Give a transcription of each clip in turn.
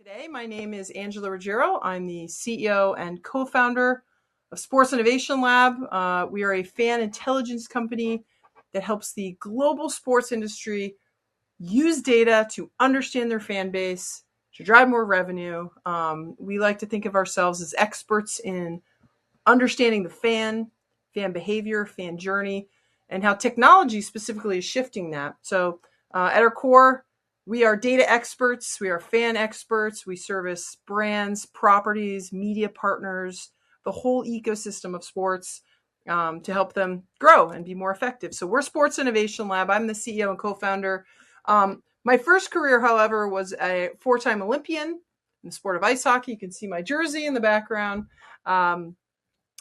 Today, my name is Angela Ruggiero. I'm the CEO and co-founder of Sports Innovation Lab. We are a fan intelligence company that helps the global sports industry use data to understand their fan base, to drive more revenue. We like to think of ourselves as experts in understanding the fan behavior, fan journey, and how technology specifically is shifting that. So at our core, we are data experts. We are fan experts. We service brands, properties, media partners, the whole ecosystem of sports to help them grow and be more effective. So we're Sports Innovation Lab. I'm the CEO and co-founder. My first career, however, was a four-time Olympian in the sport of ice hockey. You can see my jersey in the background. I'm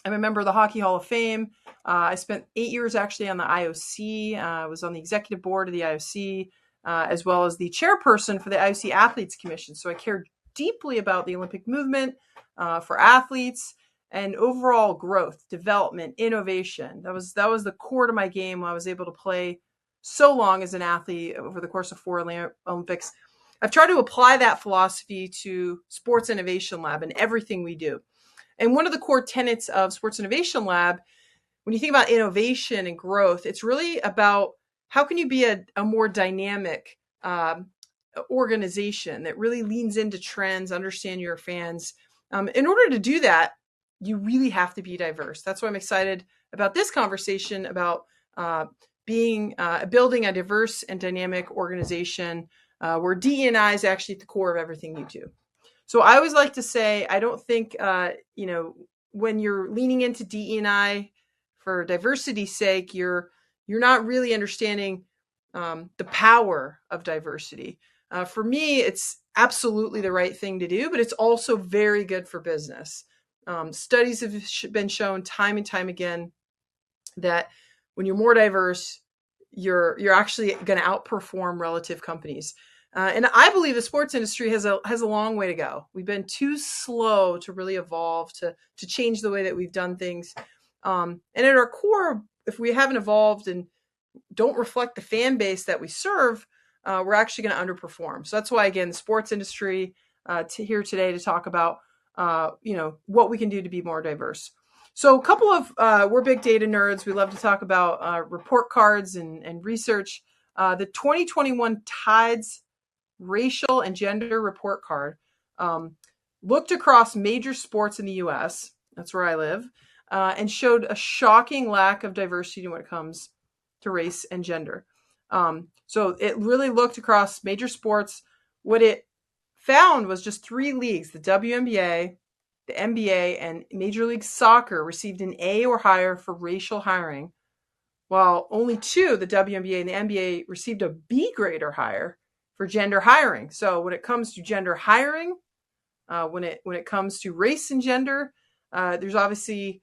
a member of the Hockey Hall of Fame. I spent 8 years actually on the IOC. I was on the executive board of the IOC. As well as the chairperson for the IOC Athletes Commission. So I cared deeply about the Olympic movement for athletes and overall growth, development, innovation. That was the core to my game. I was able to play so long as an athlete over the course of 4 Olympics. I've tried to apply that philosophy to Sports Innovation Lab and everything we do. And one of the core tenets of Sports Innovation Lab, when you think about innovation and growth, it's really about how can you be a more dynamic organization that really leans into trends, understand your fans? In order to do that, you really have to be diverse. That's why I'm excited about this conversation about building a diverse and dynamic organization where DE&I is actually at the core of everything you do. So I always like to say, I don't think, when you're leaning into DE&I for diversity's sake, you're not really understanding the power of diversity. For me, it's absolutely the right thing to do, but it's also very good for business. Studies have been shown time and time again that when you're more diverse, you're actually going to outperform relative companies. And I believe the sports industry has a long way to go. We've been too slow to really evolve, to change the way that we've done things. And at our core, if we haven't evolved and don't reflect the fan base that we serve, we're actually going to underperform. So that's why, again, the sports industry here today to talk about, what we can do to be more diverse. So a couple of, we're big data nerds. We love to talk about report cards and research. The 2021 Tides Racial and Gender Report Card looked across major sports in the U.S., that's where I live, and showed a shocking lack of diversity when it comes to race and gender. So it really looked across major sports. What it found was just 3 leagues, the WNBA, the NBA, and Major League Soccer received an A or higher for racial hiring, while only 2, the WNBA and the NBA, received a B grade or higher for gender hiring. So when it comes to gender hiring, when it comes to race and gender, there's obviously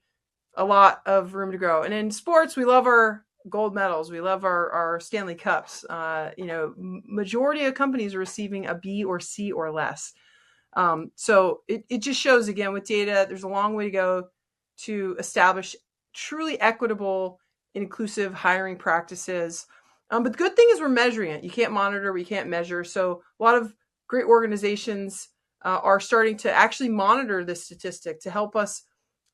a lot of room to grow. And in sports, we love our gold medals. We love our Stanley Cups. Majority of companies are receiving a B or C or less. So it just shows, again, with data, there's a long way to go to establish truly equitable and inclusive hiring practices. But the good thing is we're measuring it. You can't monitor, we can't measure. So a lot of great organizations are starting to actually monitor this statistic to help us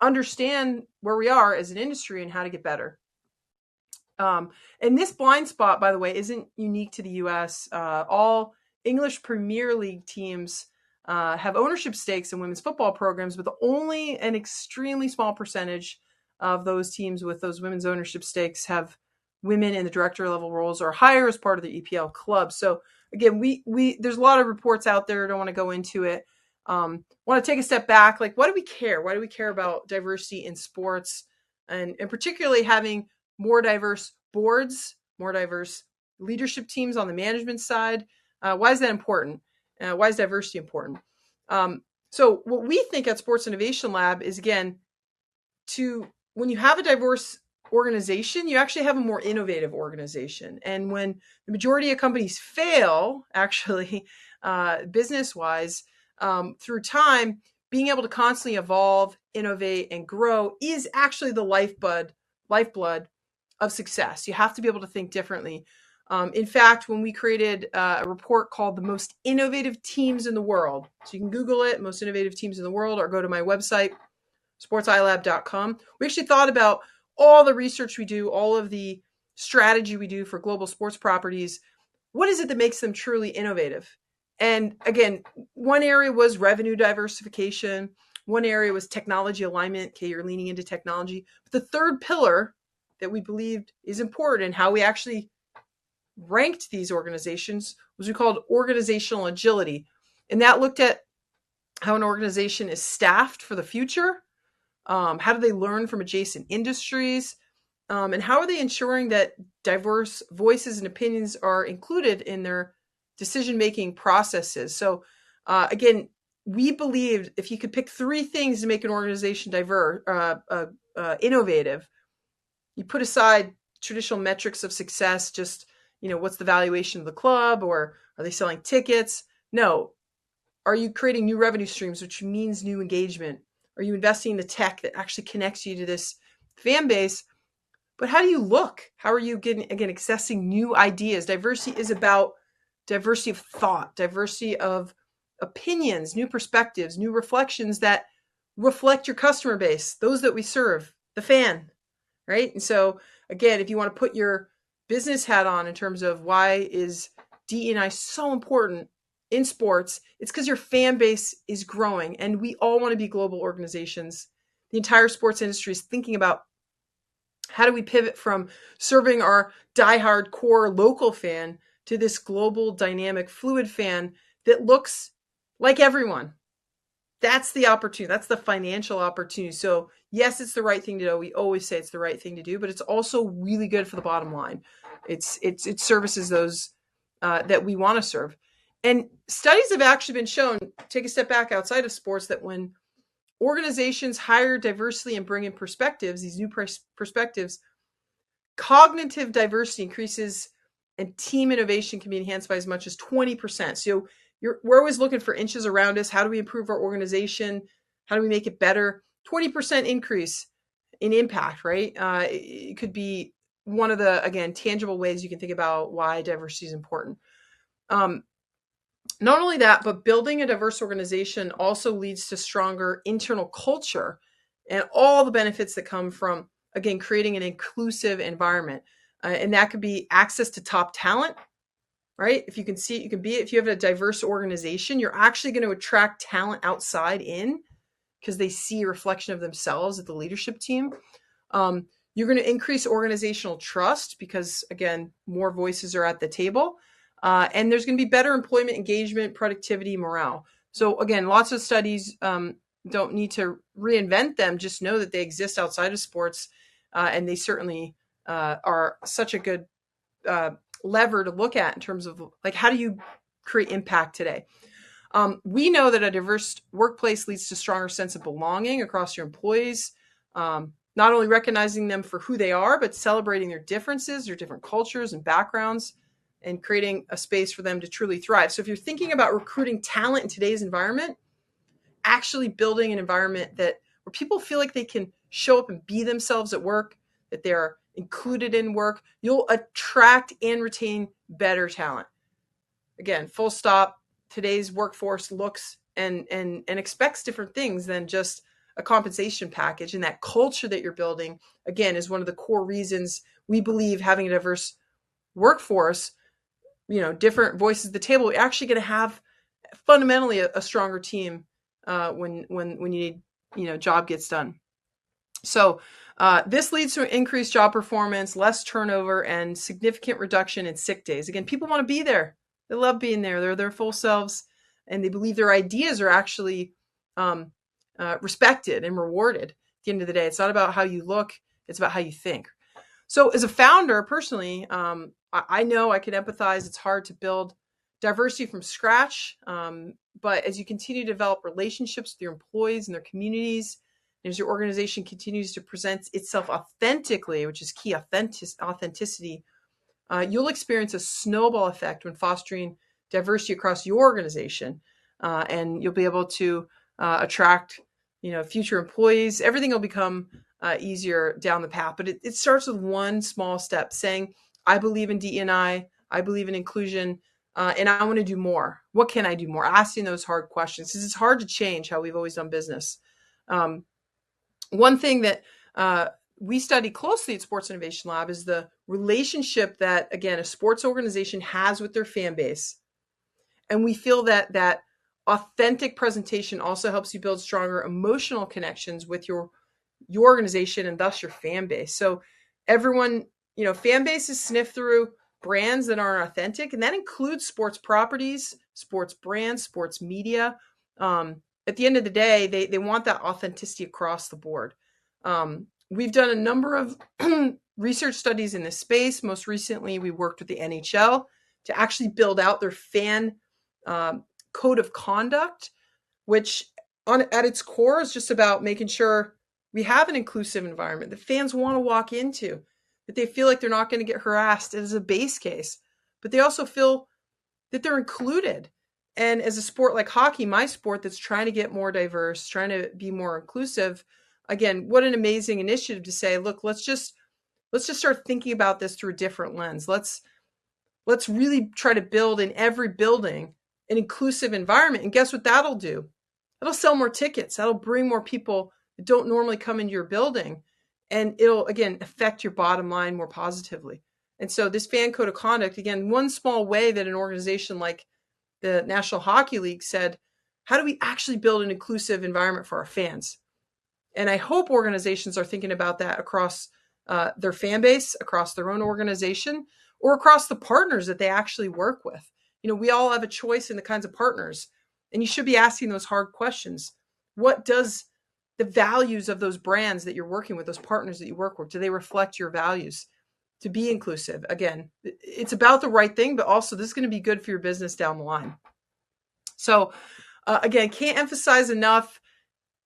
understand where we are as an industry and how to get better. And this blind spot, by the way, isn't unique to the U.S. All English Premier League teams have ownership stakes in women's football programs, but only an extremely small percentage of those teams with those women's ownership stakes have women in the director level roles or higher as part of the EPL club. So again, we there's a lot of reports out there. I don't want to go into it. Want to take a step back. Like, why do we care? Why do we care about diversity in sports, and particularly having more diverse boards, more diverse leadership teams on the management side? Why is that important? Why is diversity important? So what we think at Sports Innovation Lab is, again, when you have a diverse organization, you actually have a more innovative organization. And when the majority of companies fail, actually, business-wise, through time, being able to constantly evolve, innovate, and grow is actually the lifeblood of success. You have to be able to think differently. In fact, when we created a report called The Most Innovative Teams in the World, so you can Google it, Most Innovative Teams in the World, or go to my website, sportsilab.com. We actually thought about all the research we do, all of the strategy we do for global sports properties. What is it that makes them truly innovative? And again, one area was revenue diversification. One area was technology alignment. Okay, you're leaning into technology. But the third pillar that we believed is important and how we actually ranked these organizations was we called organizational agility. And that looked at how an organization is staffed for the future. How do they learn from adjacent industries? And how are they ensuring that diverse voices and opinions are included in their decision-making processes? So again, we believed if you could pick three things to make an organization diverse, innovative, you put aside traditional metrics of success, just, what's the valuation of the club, or are they selling tickets? No. Are you creating new revenue streams, which means new engagement? Are you investing in the tech that actually connects you to this fan base? But how do you look? How are you accessing new ideas? Diversity is about diversity of thought, diversity of opinions, new perspectives, new reflections that reflect your customer base, those that we serve, the fan, right? And so again, if you want to put your business hat on in terms of why is DE&I so important in sports, it's because your fan base is growing, and we all want to be global organizations. The entire sports industry is thinking about how do we pivot from serving our diehard core local fan to this global, dynamic, fluid fan that looks like everyone. That's the opportunity. That's the financial opportunity. So yes, it's the right thing to do. We always say it's the right thing to do, but it's also really good for the bottom line. It services those that we want to serve. And studies have actually been shown, take a step back outside of sports, that when organizations hire diversity and bring in perspectives, these new perspectives, cognitive diversity increases and team innovation can be enhanced by as much as 20%. So we're always looking for inches around us. How do we improve our organization? How do we make it better? 20% increase in impact, right? It could be one of the, again, tangible ways you can think about why diversity is important. Not only that, but building a diverse organization also leads to stronger internal culture and all the benefits that come from, again, creating an inclusive environment. And that could be access to top talent, right? If you can see it, you can be it. If you have a diverse organization, you're actually going to attract talent outside in because they see a reflection of themselves at the leadership team. You're going to increase organizational trust because, again, more voices are at the table. And there's going to be better employment engagement, productivity, morale. So again, lots of studies don't need to reinvent them. Just know that they exist outside of sports. And they certainly are such a good lever to look at in terms of like, how do you create impact today? We know that a diverse workplace leads to stronger sense of belonging across your employees, not only recognizing them for who they are, but celebrating their differences, their different cultures and backgrounds, and creating a space for them to truly thrive. So if you're thinking about recruiting talent in today's environment, actually building an environment where people feel like they can show up and be themselves at work, that they're included in work, you'll attract and retain better talent. Again, full stop. Today's workforce looks and expects different things than just a compensation package. And that culture that you're building, again, is one of the core reasons we believe having a diverse workforce, different voices at the table, we're actually going to have fundamentally a stronger team when you need, job gets done. So this leads to increased job performance, less turnover, and significant reduction in sick days. Again, people want to be there. They love being there. They're their full selves, and they believe their ideas are actually respected and rewarded. At the end of the day, it's not about how you look. It's about how you think. So as a founder, personally, I know I can empathize. It's hard to build diversity from scratch. But as you continue to develop relationships with your employees and their communities, and as your organization continues to present itself authentically, which is key, authenticity, you'll experience a snowball effect when fostering diversity across your organization. And you'll be able to attract, future employees. Everything will become easier down the path. But it starts with one small step, saying, I believe in DE&I. I believe in inclusion, and I want to do more. What can I do more? Asking those hard questions, because it's hard to change how we've always done business. One thing that we study closely at Sports Innovation Lab is the relationship that, again, a sports organization has with their fan base. And we feel that authentic presentation also helps you build stronger emotional connections with your organization and thus your fan base. So everyone, fan bases sniff through brands that aren't authentic, and that includes sports properties, sports brands, sports media. At the end of the day, they want that authenticity across the board. We've done a number of research studies in this space. Most recently, we worked with the NHL to actually build out their fan code of conduct, which at its core is just about making sure we have an inclusive environment that fans want to walk into, that they feel like they're not going to get harassed as a base case, but they also feel that they're included. And as a sport like hockey, my sport that's trying to get more diverse, trying to be more inclusive, again, what an amazing initiative to say, look, let's just start thinking about this through a different lens. Let's really try to build in every building an inclusive environment. And guess what that'll do? It'll sell more tickets. That'll bring more people that don't normally come into your building. And it'll, again, affect your bottom line more positively. And so this fan code of conduct, again, one small way that an organization like the National Hockey League said, how do we actually build an inclusive environment for our fans? And I hope organizations are thinking about that across their fan base, across their own organization, or across the partners that they actually work with. We all have a choice in the kinds of partners, and you should be asking those hard questions. What does the values of those brands that you're working with, those partners that you work with, do they reflect your values to be inclusive? Again, it's about the right thing, but also this is going to be good for your business down the line. So again, can't emphasize enough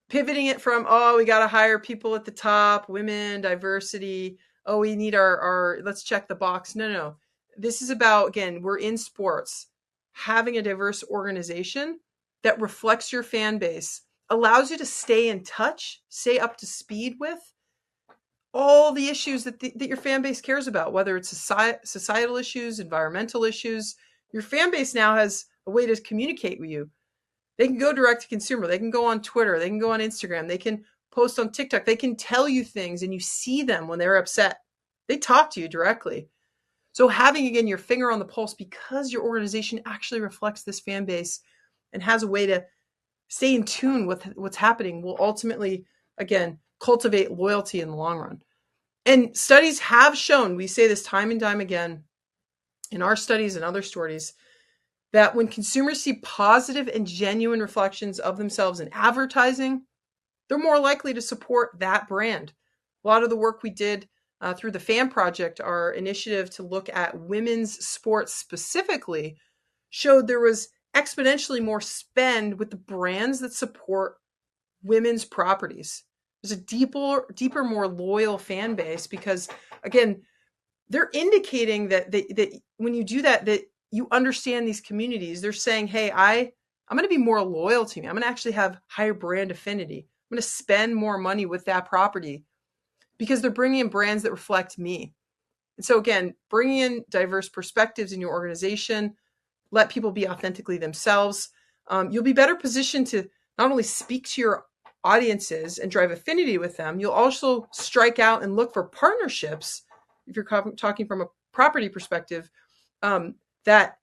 pivoting it from, we got to hire people at the top, women, diversity. We need our let's check the box. No. This is about, again, we're in sports. Having a diverse organization that reflects your fan base allows you to stay in touch, stay up to speed with all the issues that your fan base cares about, whether it's societal issues, environmental issues. Your fan base now has a way to communicate with you. They can go direct to consumer. They can go on Twitter. They can go on Instagram. They can post on TikTok. They can tell you things, and you see them when they're upset. They talk to you directly. So having, again, your finger on the pulse, because your organization actually reflects this fan base and has a way to stay in tune with what's happening, will ultimately, again, cultivate loyalty in the long run. And studies have shown, we say this time and time again in our studies and other stories, that when consumers see positive and genuine reflections of themselves in advertising, they're more likely to support that brand. A lot of the work we did through the Fan Project, our initiative to look at women's sports specifically, showed there was exponentially more spend with the brands that support women's properties. There's a deeper, more loyal fan base because, again, they're indicating that when you do that you understand these communities. They're saying, hey, I'm going to be more loyal to me. I'm going to actually have higher brand affinity. I'm going to spend more money with that property because they're bringing in brands that reflect me. And so, again, bringing in diverse perspectives in your organization, let people be authentically themselves. You'll be better positioned to not only speak to your audiences and drive affinity with them, you'll also strike out and look for partnerships, if you're talking from a property perspective, that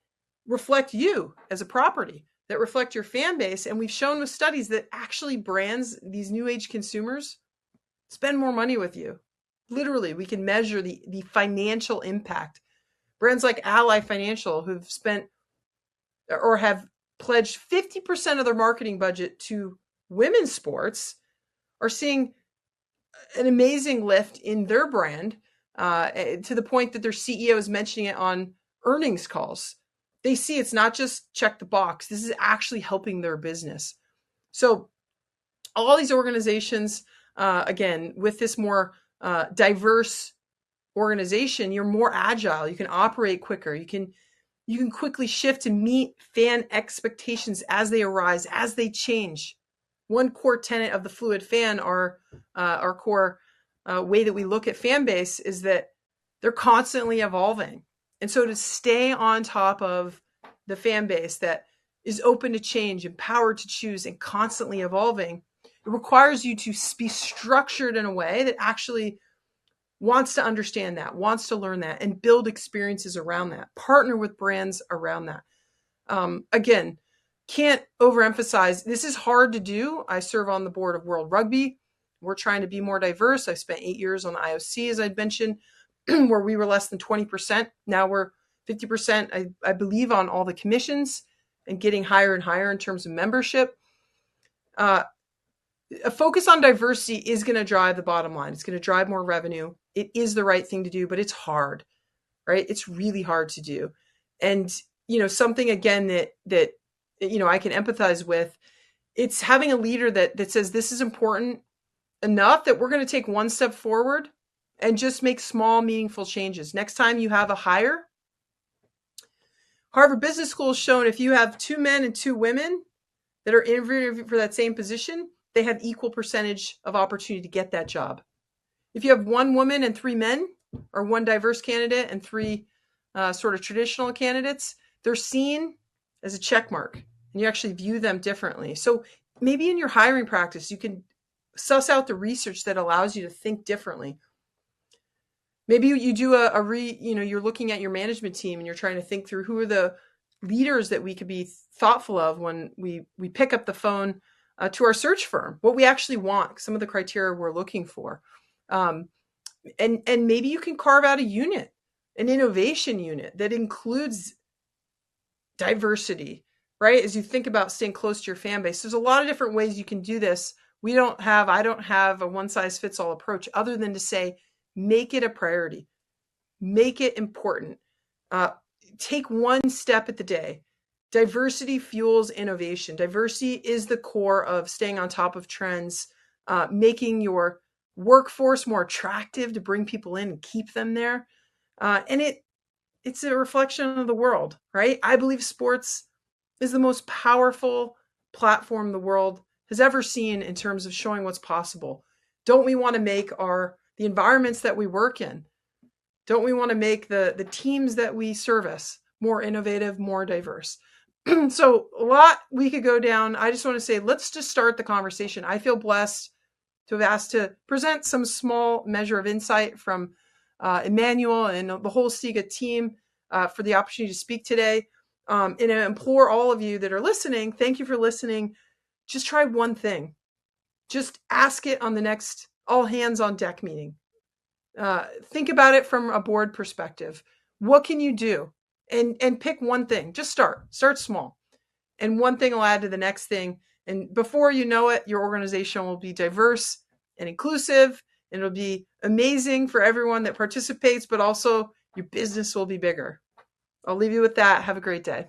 reflect you as a property, that reflect your fan base. And we've shown with studies that actually brands, these new age consumers, spend more money with you. Literally, we can measure the financial impact. Brands like Ally Financial, who've spent or have pledged 50% of their marketing budget to women's sports, are seeing an amazing lift in their brand to the point that their CEO is mentioning it on earnings calls. They see it's not just check the box. This is actually helping their business. So all these organizations, again, with this more diverse organization, you're more agile. You can operate quicker. You can quickly shift to meet fan expectations as they arise, as they change. One core tenet of the Fluid Fan, our core way that we look at fan base, is that they're constantly evolving. And so to stay on top of the fan base that is open to change, empowered to choose, and constantly evolving, it requires you to be structured in a way that actually wants to understand that, wants to learn that, and build experiences around that, partner with brands around that. Again, can't overemphasize, this is hard to do. I serve on the board of World Rugby. We're trying to be more diverse. I spent 8 years on the IOC, as I'd mentioned, where we were less than 20%. Now we're 50%, I believe, on all the commissions and getting higher and higher in terms of membership. A focus on diversity is going to drive the bottom line. It's going to drive more revenue. It is the right thing to do, but it's hard, right? It's really hard to do. And, something again that I can empathize with, it's having a leader that says this is important enough that we're going to take one step forward and just make small, meaningful changes. Next time you have a hire, Harvard Business School has shown if you have 2 men and 2 women that are interviewing for that same position, they have equal percentage of opportunity to get that job. If you have 1 woman and 3 men, or 1 diverse candidate and 3 sort of traditional candidates, they're seen as a check mark, and you actually view them differently. So maybe in your hiring practice, you can suss out the research that allows you to think differently. Maybe you do you're looking at your management team and you're trying to think through who are the leaders that we could be thoughtful of when we pick up the phone to our search firm, what we actually want, some of the criteria we're looking for. And maybe you can carve out a unit, an innovation unit that includes diversity, right? As you think about staying close to your fan base, there's a lot of different ways you can do this. I don't have a one size fits all approach other than to say, make it a priority, make it important. Take one step at the day. Diversity fuels innovation. Diversity is the core of staying on top of trends, making your workforce more attractive to bring people in and keep them there. And it's a reflection of the world, right? I believe sports is the most powerful platform the world has ever seen in terms of showing what's possible. Don't we want to make the environments that we work in, don't we want to make the teams that we service more innovative, more diverse? So a lot we could go down. I just want to say, let's just start the conversation. I feel blessed to have asked to present some small measure of insight from Emmanuel and the whole SIGA team for the opportunity to speak today. And I implore all of you that are listening, thank you for listening. Just try one thing. Just ask it on the next all hands on deck meeting. Think about it from a board perspective. What can you do? And pick one thing. Just start small. And one thing will add to the next thing. And before you know it, your organization will be diverse and inclusive. And it'll be amazing for everyone that participates, but also your business will be bigger. I'll leave you with that. Have a great day.